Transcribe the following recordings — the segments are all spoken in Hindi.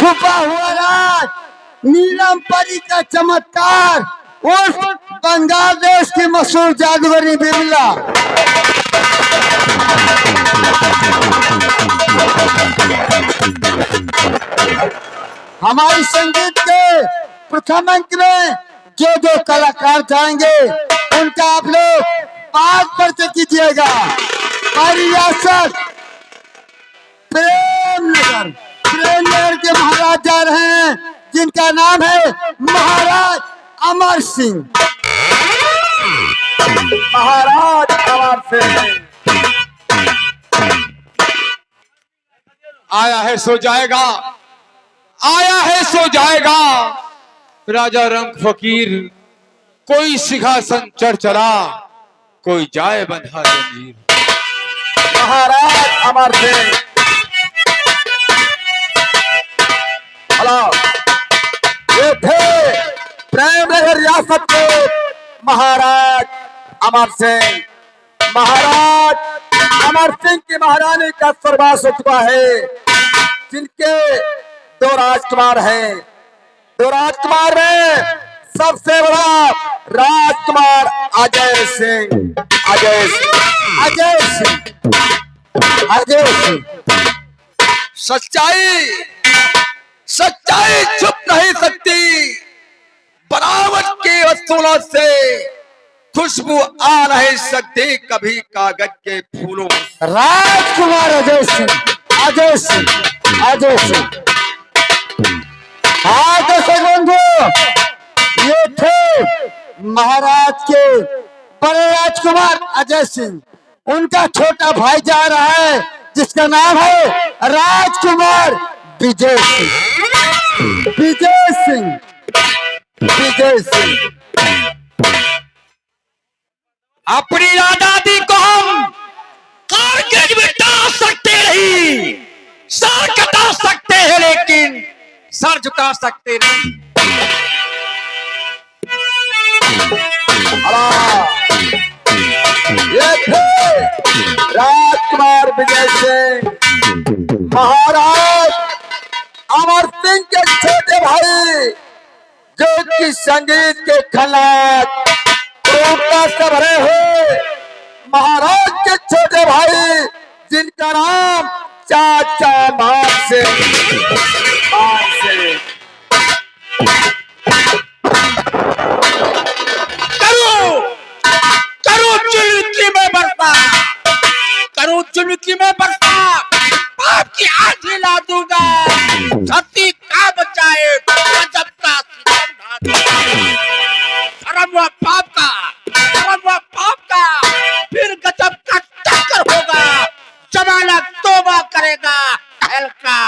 छुपा हुआ राज, नीलम परी का चमत्कार, उस बंगाल देश की मशहूर जादूगरी बिमला। हमारी संगीत के प्रथम अंक में जो जो कलाकार जाएंगे उनका आप लोग पाठ परिचय कीजिएगा। रियासत प्रेमनगर के महाराज जा रहे हैं, जिनका नाम है महाराज अमर सिंह। महाराज अमर सिंह आया है सो जाएगा, आया है सो जाएगा। राजा रंग फकीर, कोई सिंहासन चढ़ चला, कोई जाए बंधा जंजीर। महाराज अमर सिंह ये थे प्रेमनगर रियासत के महाराज अमर सिंह। महाराज अमर सिंह की महारानी का सर्वास हो चुका है, जिनके दो राजकुमार हैं। दो राजकुमार में सबसे बड़ा राजकुमार अजय सिंह। अजय सिंह अजय सिंह अजय सिंह। सच्चाई छुप नहीं सकती, बनावट की वस्तुओं से खुशबू आ नहीं सकती कभी कागज के फूलों। राजकुमार अजय सिंह अजय सिंह अजय सिंह। हाँ दर्शक बंधु, ये थे महाराज के बड़े राजकुमार अजय सिंह। उनका छोटा भाई जा रहा है, जिसका नाम है राजकुमार विजय सिंह। विजय सिंह विजय सिंह। अपनी आजादी को हम कारगिल मिटा सकते नहीं, सर कटा सकते हैं लेकिन सर झुका सकते नहीं। ये थे राजकुमार विजय सिंह। महाराज अमर सिंह के छोटे भाई, जो कि संगीत के खिलाफ से भरे हुए महाराज के छोटे भाई, जिनका नाम चाचा मान सिंह। करो चुनकी में बरसा, करो चुनकी में बरसा, पाप की आग हिला दूंगा। धरती का बचाए गजब का धर्म व पाप का, धर्म व पाप का, फिर गजब का टक्कर होगा। जमाना तौबा करेगा, हल्का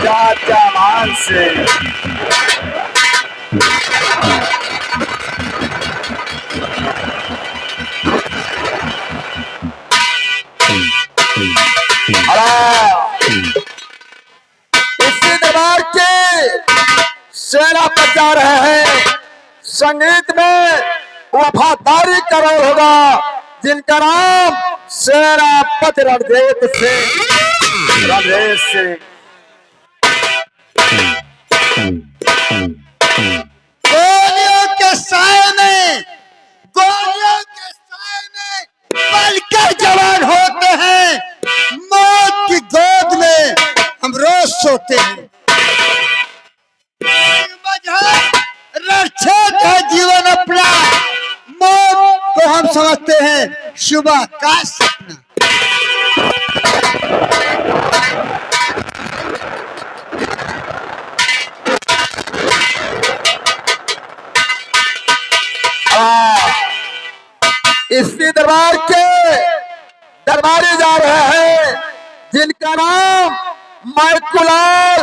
चाचा मान सिंह। इसी दरबार के सेना पर जा रहे हैं। संगीत में वफादारी का रोल होगा, जिनका नाम सेनापति रणजीत सिंह। रणजीत सिंह गोलियों के साए में पलकर जवान होते हैं, मौत की गोद में हम रोज सोते हैं। रक्षक है जीवन अपना, मौत को हम समझते हैं सुबह का सपना। इसी दरबार के दरबारी जा रहे हैं, जिनका नाम मैकुलाल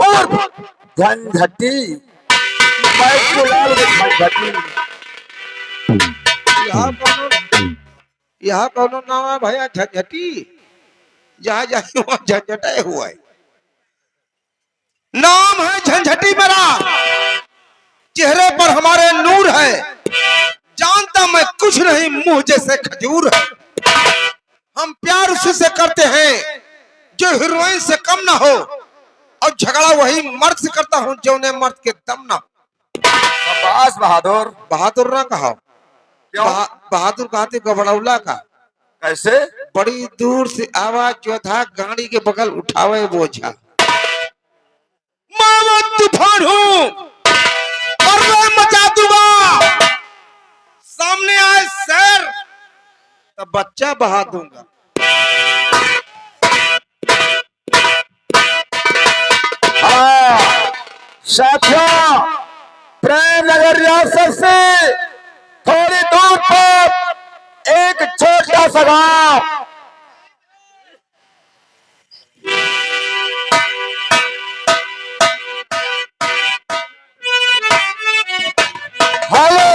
उर्फ झंझटी। मैकुलाल झंझटी। यहाँ कौन नाम है भैया? झंझटी। जहाँ जाए वहाँ झंझटाए हुआ है। नाम है झंझटी मेरा, चेहरे पर हमारे नूर है, जानता में कुछ नहीं, मुंह जैसे खजूर है। हम प्यार उसी से करते हैं जो हीरोइन से कम ना हो, और झगड़ा वही मर्द से करता हूँ जो ने मर्द के दम ना हो। शाबाश बहादुर। बहादुर ना कहा, बहादुर कहते गबड़ौला का। कैसे? बड़ी दूर से आवाज जो था, गाड़ी के बगल उठावे बोझा। मैं तूफान हूँ और मैं मचा दूंगा, सामने आए शेर तो बच्चा बहा दूंगा। हाँ साथियों, प्रेम नगर रियासत से थोड़ी दूर पर एक छोटा सा गांव, हेलो।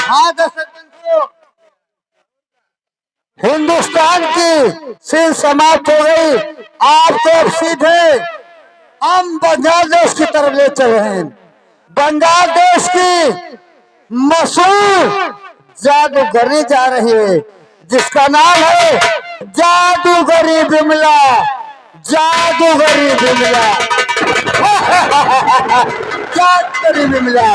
हाँ दर्शक बंधुओं, हिंदुस्तान की सील समाप्त हो गई। आपको अब सीधे हम बांग्लादेश की तरफ ले चले हैं। बांग्लादेश की मशहूर जादूगरी जा रही है, जिसका नाम है जादूगरी बिमला। जादूगरी बिमला। जादूगरी बिमला।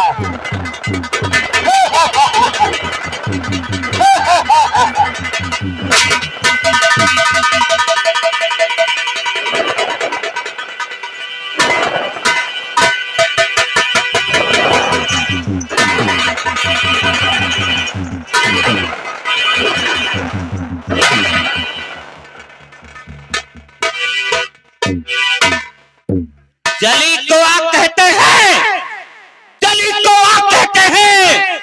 जली को आग कहते हैं, जली को आग कहते हैं,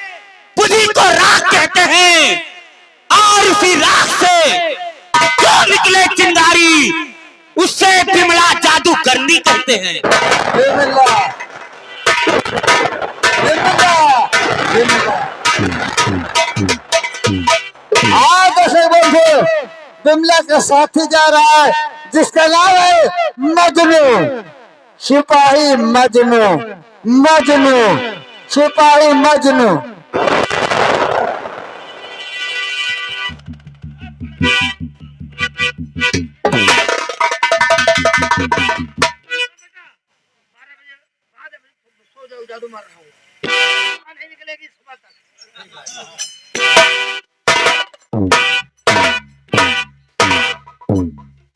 बुद्धि को राख कहते हैं, और उसी राख से जो निकले चिंगारी, उससे बिमला जादू करनी कहते हैं। बिमला। बिमला। बिमला। हाँ दर्शक बंधु, बिमला का साथी जा रहा है, जिसका नाम है मजनू। सिपाही मजनू। मजनू। सिपाही मजनू।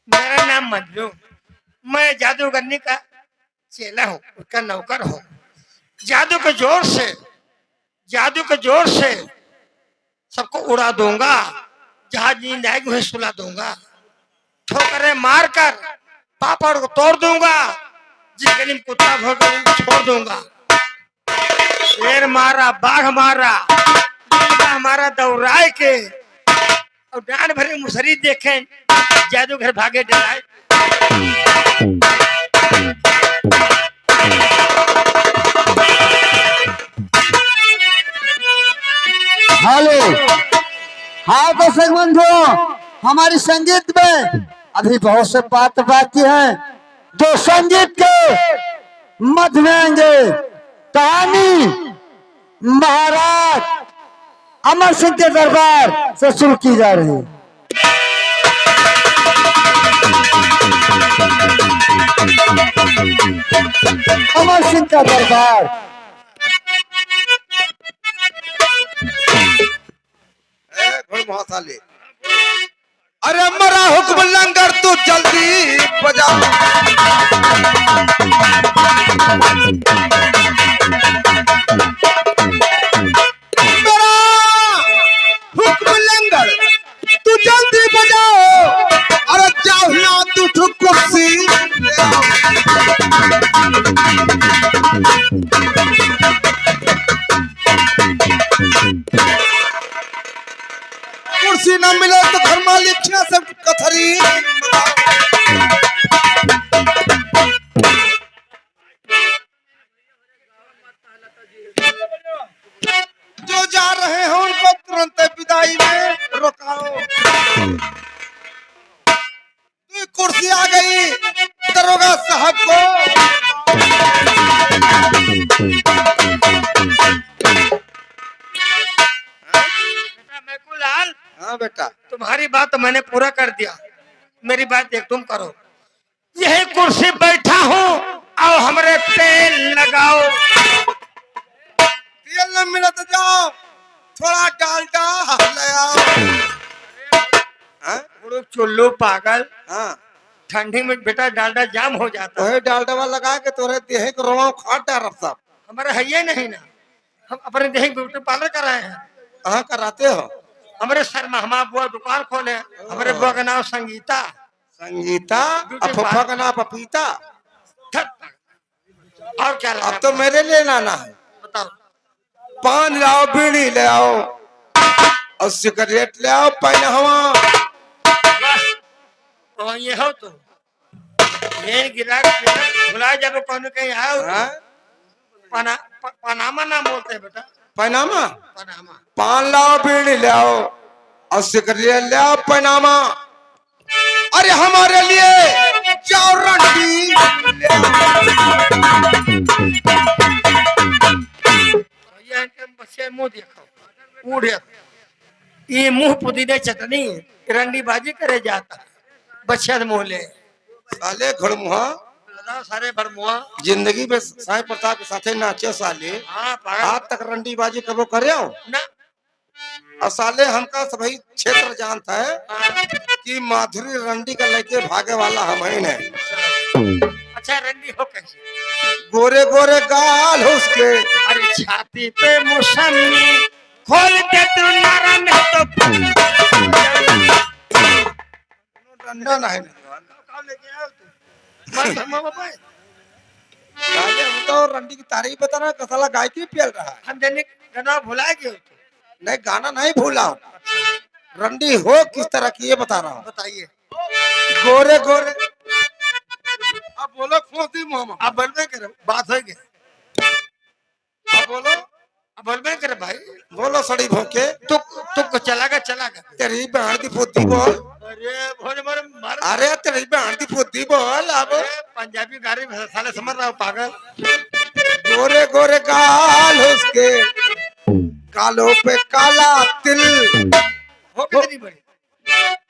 मेरा नाम मजनू, मैं जादूगरनी का चेला हूँ, उसका नौकर हूँ। जादू के जोर से सबको उड़ा दूंगा, जहां नींद आएगी वहीं सुला दूंगा, ठोकरें मारकर पापड़ को तोड़ दूंगा, जिस गली में कुत्ता भौंके छोड़ दूंगा। शेर मारा, बाघ मारा, हमारा दौड़ाए के, और डांड भरे मुसरी देखें, जादूगर भागे डराए। हेलो। हाँ दर्शक बंधु, हमारी संगीत में अभी बहुत से बात बाकी हैं, जो संगीत के मध्य में आएंगे। कहानी महाराज अमर सिंह के दरबार से शुरू की जा रही है। अमर सिंह का दरबार। घोड़ महासाले, अरे मरा हुक्म लंगर तू जल्दी बजा। मरा हुक्म लंगर तू जल्दी बजाओ, अरे जाओ ना तू कुर्सी ले आओ। कुर्सी न मिले तो घर मालिक से कथरी। जो जा रहे हैं उनको तुरंत विदाई में रोकाओ। कुर्सी आ गई दरोगा साहब को। हाँ बेटा। तुम्हारी बात तो मैंने पूरा कर दिया, मेरी बात एक तुम करो। यही कुर्सी बैठा हूँ, आओ हमरे तेल लगाओ। तेल न मिला तो जाओ थोड़ा डालडा ले आओ। हाँ? उड़ो चुल्लू पागल, हाँ ठंडी में बेटा डालडा जाम हो जाता है। वही डालडा लगा के तोरे देह को रोवा खाट डाल सब। हमारा है ये नहीं ना, हम अपने देह ब्यूटी पार्लर कराए हैं। कहाँ कराते हो? हमारे सर में हमारा बुआ दुकान खोले हैं। हमारे बुआ का नाम संगीता। संगीता अफफा का नाम पपीता। और क्या अब तो मेरे लिए लाना है। बताओ। पान लाओ, बीड़ी ले आओ और सिगरेट ले आओ पहनवा। बस तो ये हो तो ये गिरा भुला जब कौन कहीं आओ। हाँ? पनामा नाम बोलते हैं बेटा, पनामा। पनामा। पान लाओ, बीड़ी ले आओ और सिगरेट ले आओ पनामा। अरे हमारे लिए जाओ रंडी ले ये बच्चे मुंह देखो उड़े, ये मुंह पुदीने चटनी रंडी बाजी करे जाता बच्चे मुंह ले साले घड़मुहा सारे भरमुआ। जिंदगी में साईं प्रताप के साथे नाचे साले। हाँ पागल आज तक रंडी बाजी कबो करे हो? ना। और साले हमका सभी क्षेत्र जानता है कि माधुरी रंडी का लेके भागे वाला हम ही है। अच्छा रंडी हो कैसे? गोरे गोरे गाल हो उसके। अरे छाती पे मौसमी खोल दे तू नारा नहीं तो डंडा नहीं साले हम तो रंडी की तारीफ बता रहा, कसला गायकी पेल रहा है। हम देने गाना भुला गए तो नहीं गाना नहीं भूला, रंडी हो किस तरह की ये बता रहा हूँ। बताइए। गोरे गोरे अब बोलो खोती मोहम्मद। आप बोलबे करे बात हो गई। अब बोलो, अब बोलबे करे भाई। बोलो सड़ी भोके। तू चलागा तेरी बहन की फुद्दी बोल। अरे भोज मार अरे तेरी बहन की फुद्दी बोल। अब पंजाबी गाड़ी साले समझ रहा हूँ पागल। गोरे गोरे गाल उसके, कालों पे काला तिल, हो कितनी बड़ी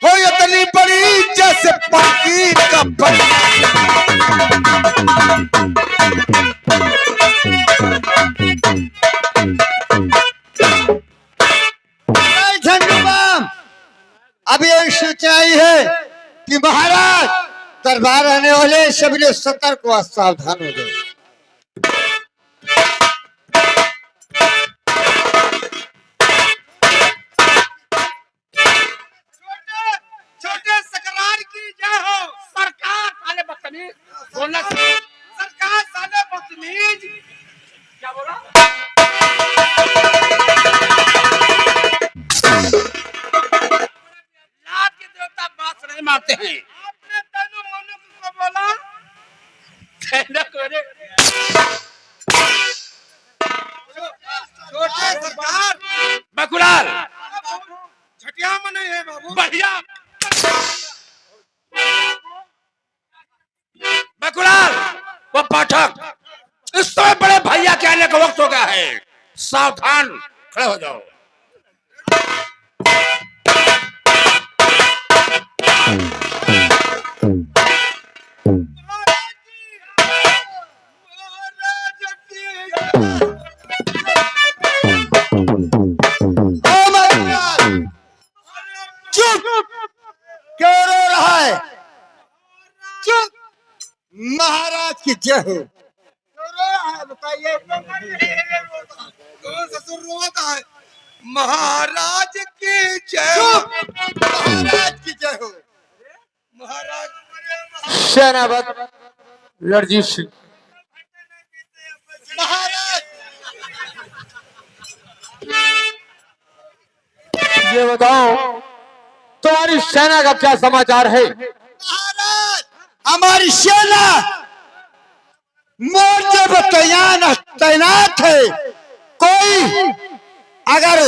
हो इतनी बड़ी जैसे पाकी का झंडूबाम अब ये सच्चाई है कि महाराज दरबार आने वाले सभी लोग सतर्क व सावधान हो गए। छोटे सकरार की जय हो। सरकार साले बदतमीज बोलना। सरकार साले बदतमीज क्या बोला? लात के देवता बात नहीं मारते हैं। आपने तनु मनु को बोला कहना करे। छोटे सरकार बकुलाल छटिया में नहीं है बाबू। बढ़िया। बकुलाल वो पाठक, इस समय बड़े भैया के आने का वक्त हो गया है, सावधान खड़े हो जाओ। चुप क्यों रो रहा है? चुप। महाराज की जय हो। बताइए ससुर रोता है। महाराज की जय हो। महाराज की जय हो। महाराज सेनापति लड़जीत सिंह। महाराज ये बताओ तुम्हारी सेना का क्या समाचार है? महाराज हमारी सेना मोर्चे पर तैनात है। कोई अगर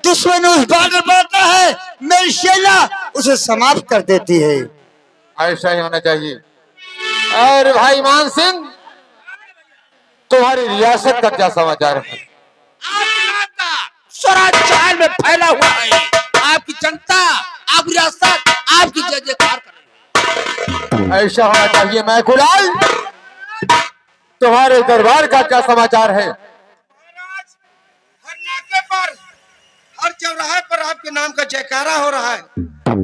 दुश्मन उस बॉर्डर पर आता है मेरी सेना उसे समाप्त कर देती है। ऐसा ही होना चाहिए। और भाई मान सिंह, तुम्हारी रियासत का क्या समाचार है? स्वराज चाल में फैला हुआ है। आपकी जनता ऐसा होना चाहिए। मैं कुलाल, तुम्हारे दरबार का क्या समाचार है? महाराज, हर नाके पर, हर चौराहे पर आपके नाम का जयकारा हो रहा है।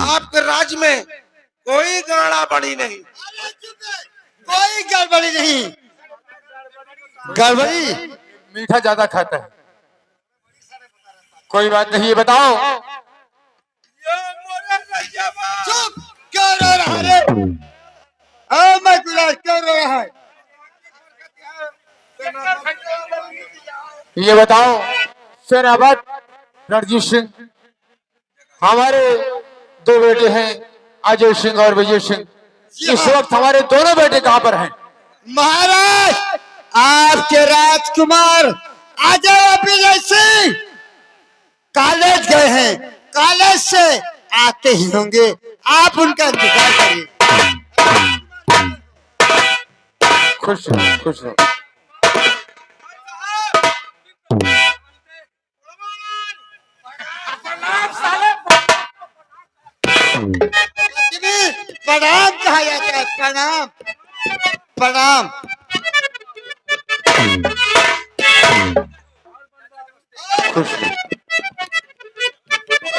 आपके राज्य में कोई गाड़ा बड़ी नहीं। कोई गड़बड़ी नहीं। गड़बड़ी मीठा ज्यादा खाता है। कोई बात नहीं, ये बताओ। ये मोरे रजबा। चुप, क्यों रो रहा है? हाँ मैं गुलाल, क्यों रो रहा है? ये बताओ सेनापति रणजीत सिंह, हमारे दो बेटे हैं अजय सिंह और विजय सिंह। इस वक्त हमारे दोनों बेटे कहाँ पर हैं? महाराज, आपके राजकुमार अजय और विजय सिंह कॉलेज गए हैं। कॉलेज से आते ही होंगे, आप उनका इंतजार करिए। खुश रहो, खुश रहो। प्रणाम कहा जाता है, प्रणाम प्रणाम। खुश रहो।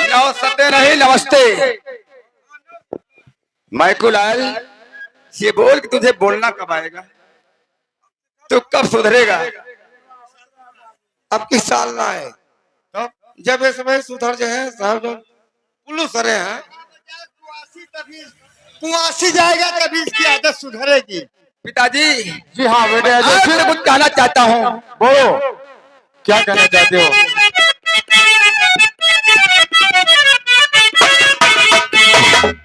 नमस्ते नहीं, नमस्ते। मैं कुलाल, ये बोल कि तुझे बोलना कब आएगा? तू कब सुधरेगा? अब किस साल ना है, जब ये समय सुधर जाए साहब। जो पुलू सरे हैं, कुआसी जाएगा तभी इसकी आदत सुधरेगी। पिताजी, जी हाँ बेटे अजय आज सिंह, मैं कुछ कहना चाहता हूँ। बोलो क्या कहना चाहते हो?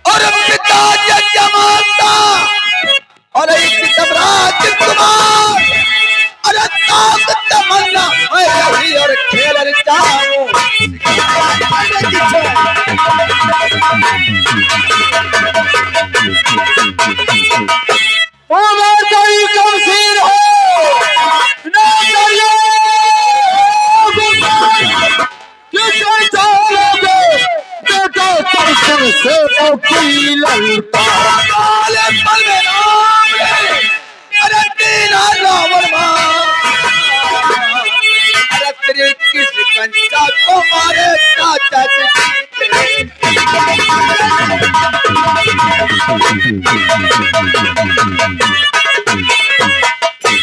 और पिताजी जमाता और एक तबराज कुमार, अरे ताकत तमन्ना मैं रही और खेल जाऊं। काले पल में राम रे, अरे तेरा रावण अरे तेरे किस कंचा को मारे चाचा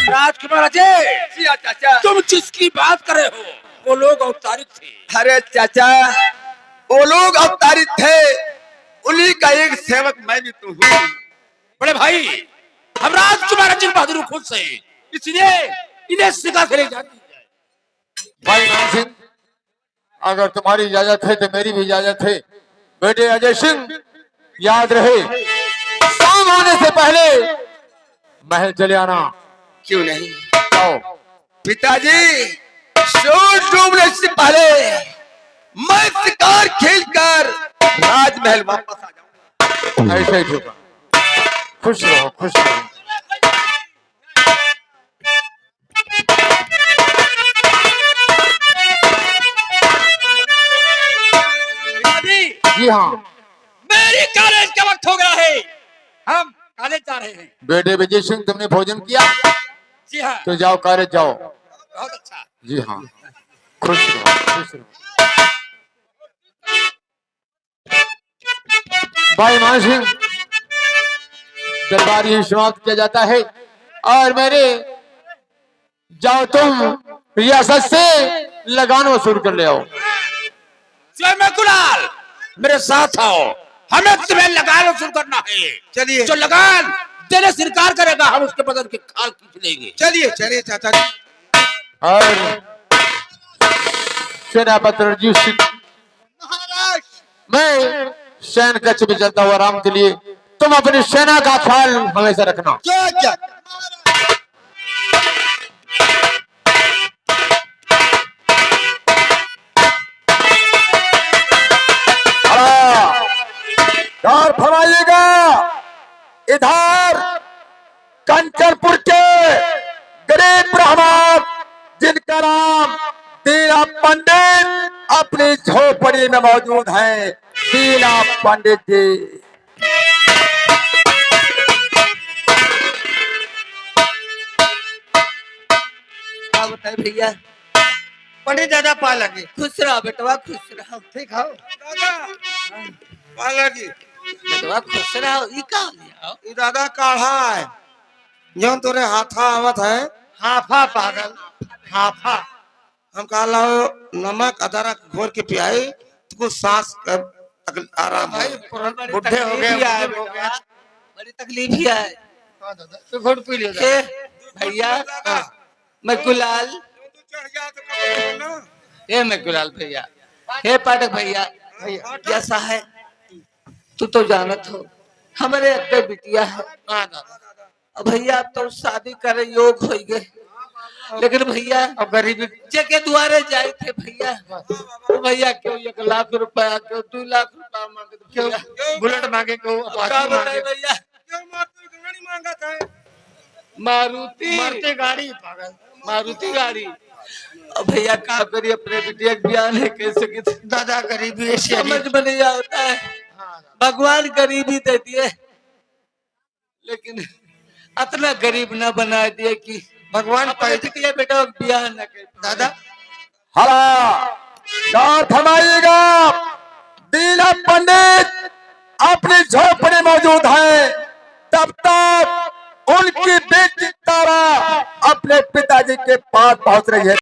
राजकुमार अजय, जी चाचा। तुम जिसकी बात कर रहे हो वो लोग औपचारिक थे। अरे चाचा, वो लोग अवतारित थे, उन्हीं का एक सेवक मैं भी तो हूँ। बड़े भाई, हम राजकुमार अजय बहादुर खुद से, इसलिए इन्हें सिखा कर ले जाती है। भाई मान सिंह, अगर तुम्हारी इजाजत है तो मेरी भी इजाजत है। बेटे अजय सिंह, याद रहे शाम होने से पहले महल चले आना। क्यों नहीं आओ। पिताजी, सूरज डूबने से पहले मैं शिकार खेलकर राजमहल वापस आ जाऊंगा। ऐसा ही होगा। खुश रहो, खुश रहो। जी हाँ मेरी कॉलेज का वक्त हो गया है, हम कॉलेज जा रहे हैं। बेटे विजय सिंह, तुमने भोजन किया? जी हाँ, तो जाओ कॉलेज जाओ। बहुत अच्छा। जी हाँ, खुश रहो, खुश रहो। भाई मान सिंह, दरबार ही समाप्त किया जाता है और मेरे जाओ तुम रियासत से लगान वसूल कर ले आओ। मैं कुलाल, मेरे साथ आओ, हमें तुम्हें लगान वसूल करना है। चलिए जो लगान देने से इनकार करेगा, हम उसके बदन के खाल खींच लेंगे। चलिए चलिए चाचा जी। और सेनापति रणजीत सिंह, महाराज, मैं सैन कक्ष में चलता हुआ आराम के लिए, तुम अपनी सेना का ख्याल हमेशा रखना। जो और फरमाइएगा, इधर कंचनपुर के गरीब ब्राह्मण जिनका नाम दीना पंडित अपनी झोपड़ी में मौजूद है। दीना पंडित जी, है भैया। पंडित दादा पा लगे। खुश रहो बेटवा, खुश रहो। ठीक है दादा पा लगी। बेटवा खुश रहो। ई का लिया ये दादा काढ़ा है जो तोरे हाथा आवत है। हाफा पागल, हाफा। हम कहा लाओ नमक अदरक घोर के पियाई तो कुछ सांस आराम है। बुढ़े हो गए, बड़ी तकलीफ ही है। तो घोट पी लियो ए, भैया मैं गुलाल, ये मैं गुलाल भैया। हे पाठक भैया, कैसा है? तू तो जानत हो हमारे अत्ते बिटिया है। अब भैया अब तो शादी करे योग हो गए, लेकिन भैया अब गरीबी जगह द्वारे जाए थे भैया। तो भैया क्यों 1 लाख रुपया, क्यों 2 लाख रुपया मांगे, क्यों बुलेट मांगे, क्यों भैया मारुति गाड़ी, पागल मारुति गाड़ी। अब भैया क्या करिए, अपने बिटिया के बयान है कैसे कि दादा गरीबी समझ में नहीं आता है। भगवान गरीबी दे दिए, लेकिन इतना गरीब ना बना दिए कि भगवान बिटिया बेटा बयान न कर। दादा हला गाँव थमाइएगा। दीना पंडित अपनी झोपड़ी मौजूद है, तब तक उनकी बेटी तारा अपने पिताजी के पास पहुंच रही है।